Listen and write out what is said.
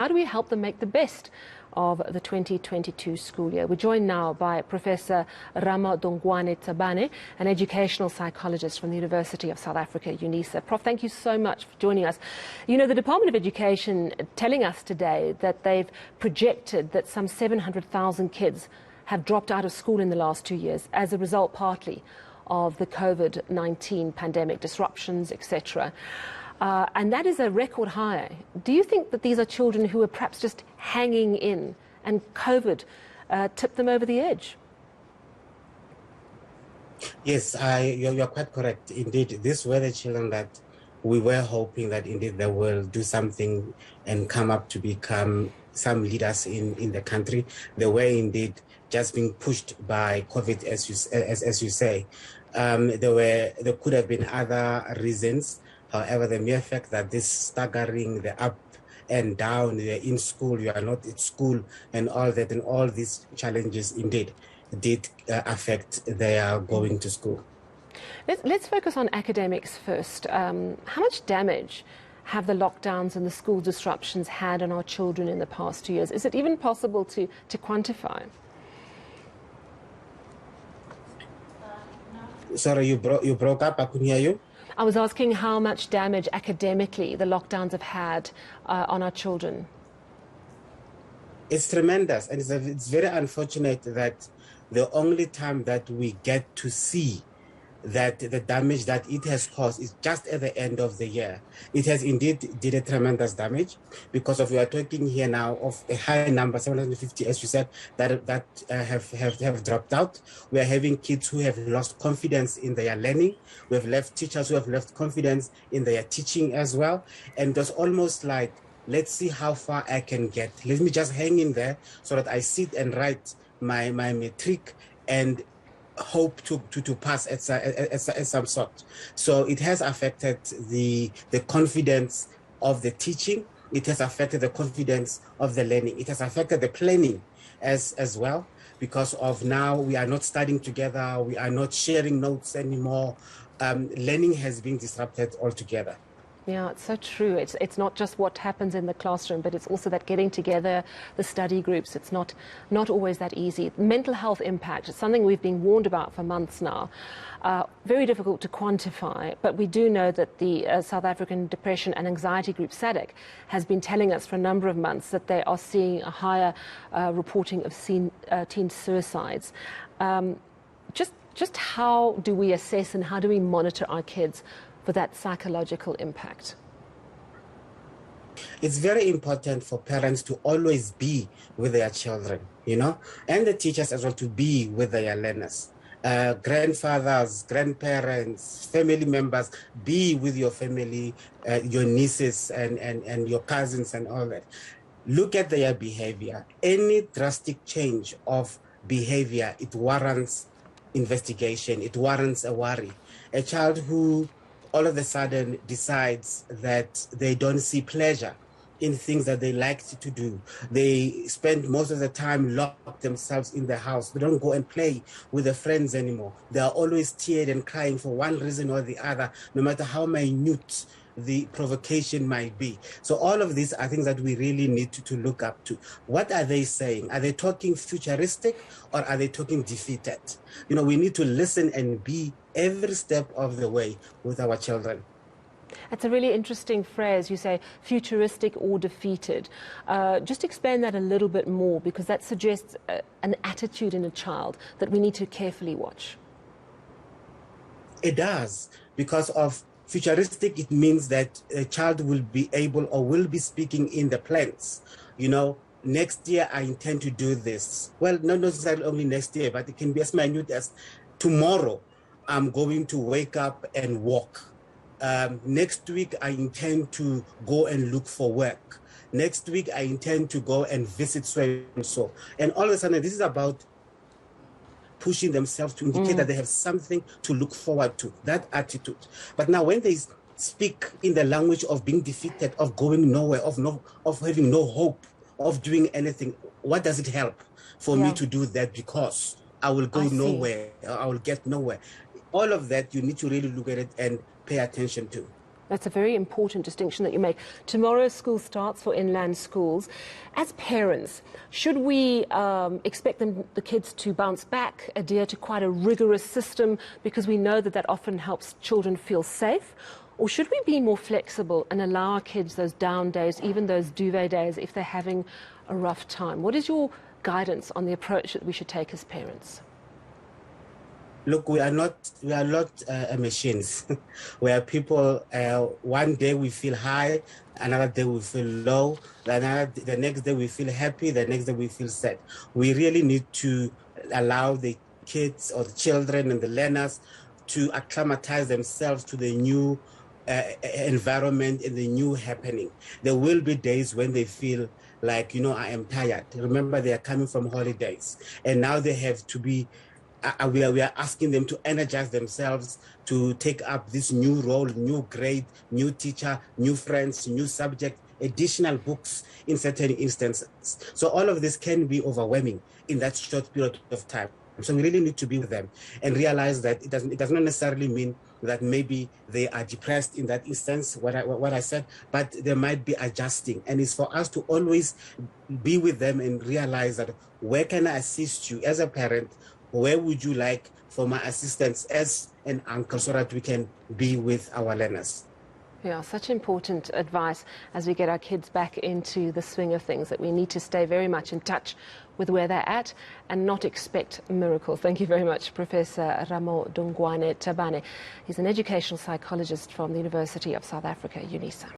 How do we help them make the best of the 2022 school year? We're joined now by Professor Ramodungoane Tabane, an educational psychologist from the University of South Africa, Unisa. Prof, thank you so much for joining us. You know, the Department of Education telling us today that they've projected that some 700,000 kids have dropped out of school in the last 2 years as a result partly of the COVID-19 pandemic, disruptions, etc. And that is a record high. Do you think that these are children who are perhaps just hanging in and COVID tipped them over the edge? Yes, you're quite correct. Indeed, these were the children that we were hoping that indeed they will do something and come up to become some leaders in the country. They were indeed just being pushed by COVID, as you say. There could have been other reasons. However, the mere fact that this staggering, the up and down, you're in school, you are not at school, and all that, and all these challenges indeed did affect their going to school. Let's focus on academics first. How much damage have the lockdowns and the school disruptions had on our children in the past 2 years? Is it even possible to quantify? Sorry, you broke up. I couldn't hear you. I was asking how much damage academically the lockdowns have had on our children. It's tremendous, and it's very unfortunate that the only time that we get to see that the damage that it has caused is just at the end of the year. It has indeed did a tremendous damage because we are talking here now of a high number, 750, as you said, that have dropped out. We are having kids who have lost confidence in their learning. We have left teachers who have left confidence in their teaching as well. And it was almost like, let's see how far I can get. Let me just hang in there so that I sit and write my matric and hope to pass at some sort. So it has affected the confidence of the teaching. It has affected the confidence of the learning. It has affected the planning as well, because of now we are not studying together. We are not sharing notes anymore. Learning has been disrupted altogether. Yeah, it's so true. It's not just what happens in the classroom, but it's also that getting together, the study groups. It's not always that easy. Mental health impact is something we've been warned about for months now. Very difficult to quantify, but we do know that the South African Depression and Anxiety Group, SADC, has been telling us for a number of months that they are seeing a higher reporting of teen suicides. Just how do we assess and how do we monitor our kids for that psychological impact? It's very important for parents to always be with their children, you know, and the teachers as well to be with their learners. Grandfathers, grandparents, family members, be with your family, your nieces and your cousins and all that. Look at their behavior. Any drastic change of behavior, it warrants investigation, it warrants a worry. A child who all of a sudden decides that they don't see pleasure in things that they liked to do. They spend most of the time locked themselves in the house. They don't go and play with their friends anymore. They are always teared and crying for one reason or the other, no matter how minute the provocation might be. So all of these are things that we really need to look up to. What are they saying? Are they talking futuristic or are they talking defeated? You know, we need to listen and be every step of the way with our children. That's a really interesting phrase. You say futuristic or defeated. Just explain that a little bit more, because that suggests an attitude in a child that we need to carefully watch. It does, because of futuristic, it means that a child will be able or will be speaking in the plans. You know, next year I intend to do this. Well, not necessarily only next year, but it can be as minute as tomorrow I'm going to wake up and walk. Next week I intend to go and look for work. Next week I intend to go and visit so and so. And all of a sudden, this is about pushing themselves to indicate that they have something to look forward to, that attitude. But now when they speak in the language of being defeated, of going nowhere, of having no hope, of doing anything, what does it help for me to do that? Because I will go nowhere, I will get nowhere. All of that, you need to really look at it and pay attention to. That's a very important distinction that you make. Tomorrow school starts for inland schools. As parents, should we expect the kids to bounce back, adhere to quite a rigorous system, because we know that that often helps children feel safe? Or should we be more flexible and allow our kids those down days, even those duvet days, if they're having a rough time? What is your guidance on the approach that we should take as parents? Look, we are not machines. We are people. One day we feel high, another day we feel low, the next day we feel happy, the next day we feel sad. We really need to allow the kids or the children and the learners to acclimatize themselves to the new environment and the new happening. There will be days when they feel like, I am tired. Remember, they are coming from holidays, and now they have to be. We are asking them to energize themselves to take up this new role, new grade, new teacher, new friends, new subject, additional books in certain instances. So all of this can be overwhelming in that short period of time. So we really need to be with them and realize that it does not necessarily mean that maybe they are depressed in that instance, what I said, but they might be adjusting. And it's for us to always be with them and realize that where can I assist you as a parent? Where would you like for my assistance as an uncle so that we can be with our learners? Yeah, such important advice as we get our kids back into the swing of things, that we need to stay very much in touch with where they're at and not expect miracles. Thank you very much, Professor Ramodungoane Tabane. He's an educational psychologist from the University of South Africa, Unisa.